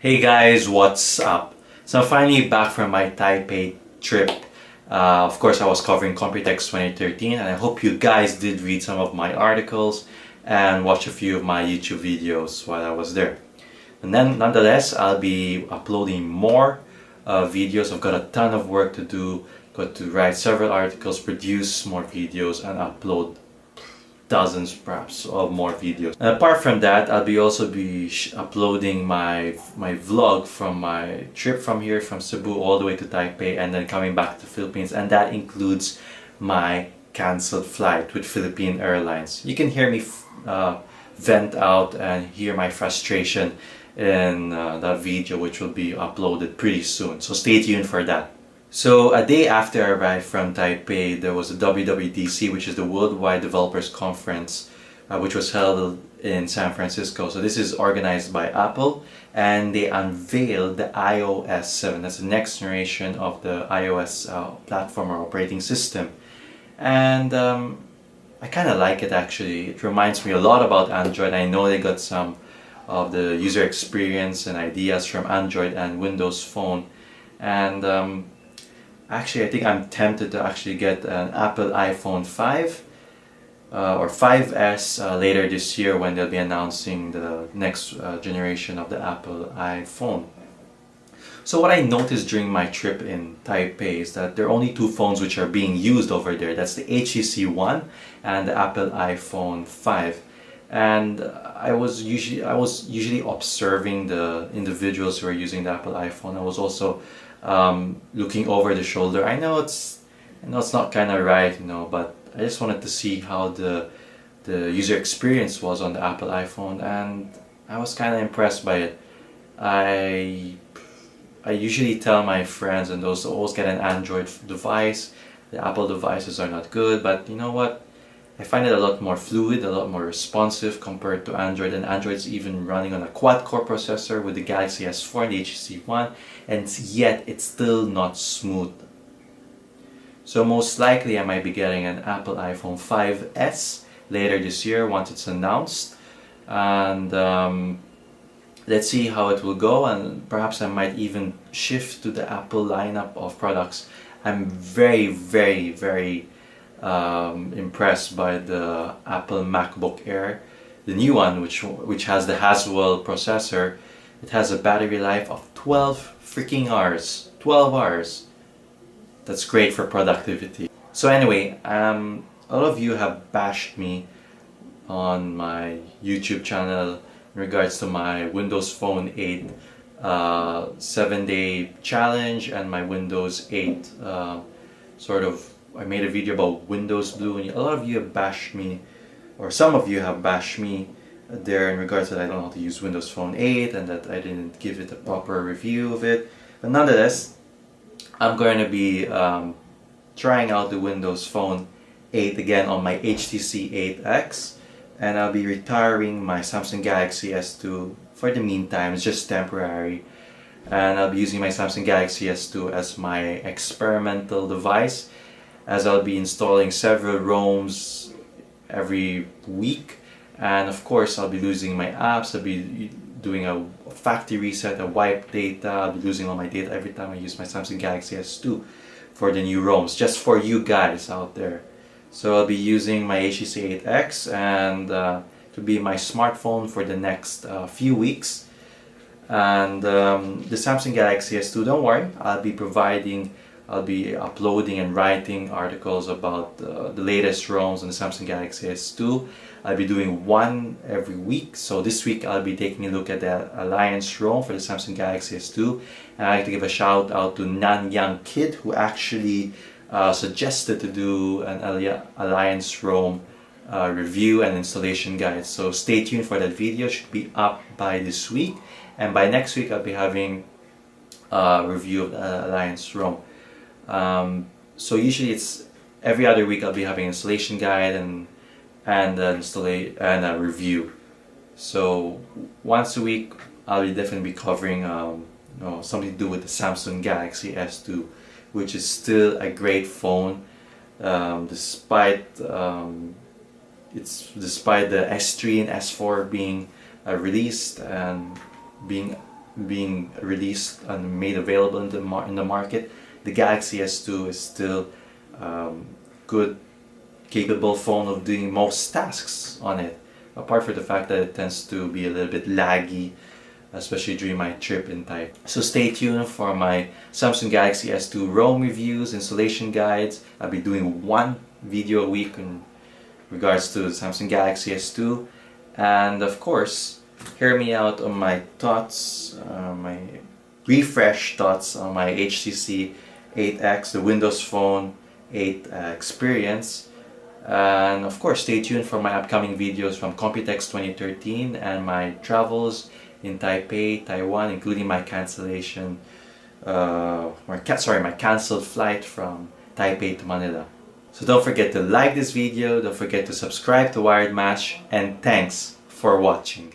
Hey guys, what's up? So I'm finally back from my Taipei trip. Of course, I was covering Computex 2013, and I hope you guys did read some of my articles and watch a few of my YouTube videos while I was there. And then, nonetheless, I'll be uploading more videos. I've got a ton of work to do. Got to write several articles, produce more videos, and upload dozens perhaps of more videos. And apart from that, I'll be also be uploading my vlog from my trip from here from Cebu all the way to Taipei and then coming back to the Philippines, and that includes my cancelled flight with Philippine Airlines. You can hear me vent out and hear my frustration in that video, which will be uploaded pretty soon, so stay tuned for that. So a day after I arrived from Taipei, there was a WWDC, which is the Worldwide Developers Conference, which was held in San Francisco. So this is organized by Apple, and they unveiled the iOS 7. That's the next generation of the iOS platform or operating system. And I kind of like it actually. It reminds me a lot about Android. I know they got some of the user experience and ideas from Android and Windows Phone. And actually, I think I'm tempted to actually get an Apple iPhone 5 or 5S later this year when they'll be announcing the next generation of the Apple iPhone. So what I noticed during my trip in Taipei is that there are only two phones which are being used over there. That's the HTC One and the Apple iPhone 5. And I was usually observing the individuals who are using the Apple iPhone. I was also looking over the shoulder. I know it's not kind of right, but I just wanted to see how the user experience was on the Apple iPhone, and I was kind of impressed by it. I usually tell my friends and those who always get an Android device, the Apple devices are not good, but you know what? I find it a lot more fluid, a lot more responsive compared to Android, and Android's even running on a quad-core processor with the Galaxy S4 and the HTC One, and yet it's still not smooth. So most likely I might be getting an Apple iPhone 5S later this year once it's announced, and let's see how it will go, and perhaps I might even shift to the Apple lineup of products. I'm very impressed by the Apple MacBook Air, the new one, which has the Haswell processor. It has a battery life of 12 freaking hours. 12 hours. That's great for productivity. So anyway, a lot of you have bashed me on my YouTube channel in regards to my Windows Phone 8 7-day challenge and my Windows 8 I made a video about Windows Blue, and a lot of you have bashed me, or some of you have bashed me there in regards that I don't know how to use Windows Phone 8 and that I didn't give it a proper review of it. But nonetheless, I'm going to be trying out the Windows Phone 8 again on my HTC 8X, and I'll be retiring my Samsung Galaxy S2 for the meantime. It's just temporary, and I'll be using my Samsung Galaxy S2 as my experimental device, as I'll be installing several ROMs every week, and of course I'll be losing my apps. I'll be doing a factory reset, a wipe data. I'll be losing all my data every time I use my Samsung Galaxy S2 for the new ROMs, just for you guys out there. So I'll be using my HTC 8X and to be my smartphone for the next few weeks. And the Samsung Galaxy S2, don't worry, I'll be uploading and writing articles about the latest ROMs on the Samsung Galaxy S2. I'll be doing one every week. So this week I'll be taking a look at the Alliance ROM for the Samsung Galaxy S2. And I'd like to give a shout out to Nanyang Kid, who actually suggested to do an Alliance ROM review and installation guide. So stay tuned for that video. It should be up by this week. And by next week I'll be having a review of the Alliance ROM. So usually it's every other week I'll be having an installation guide and a review. So once a week I'll be definitely be covering something to do with the Samsung Galaxy S2, which is still a great phone, despite the S3 and S4 being released and being being released and made available in the market, the Galaxy S2 is still good, capable phone of doing most tasks on it, apart from the fact that it tends to be a little bit laggy, especially during my trip in Taipei. So stay tuned for my Samsung Galaxy S2 ROM reviews, installation guides. I'll be doing one video a week in regards to the Samsung Galaxy S2, and of course hear me out on my thoughts, my refresh thoughts on my HTC 8X, the Windows Phone 8 experience. And of course stay tuned for my upcoming videos from Computex 2013 and my travels in Taipei, Taiwan, including my cancellation, my cancelled flight from Taipei to Manila. So don't forget to like this video, don't forget to subscribe to Wired Mash, and thanks for watching.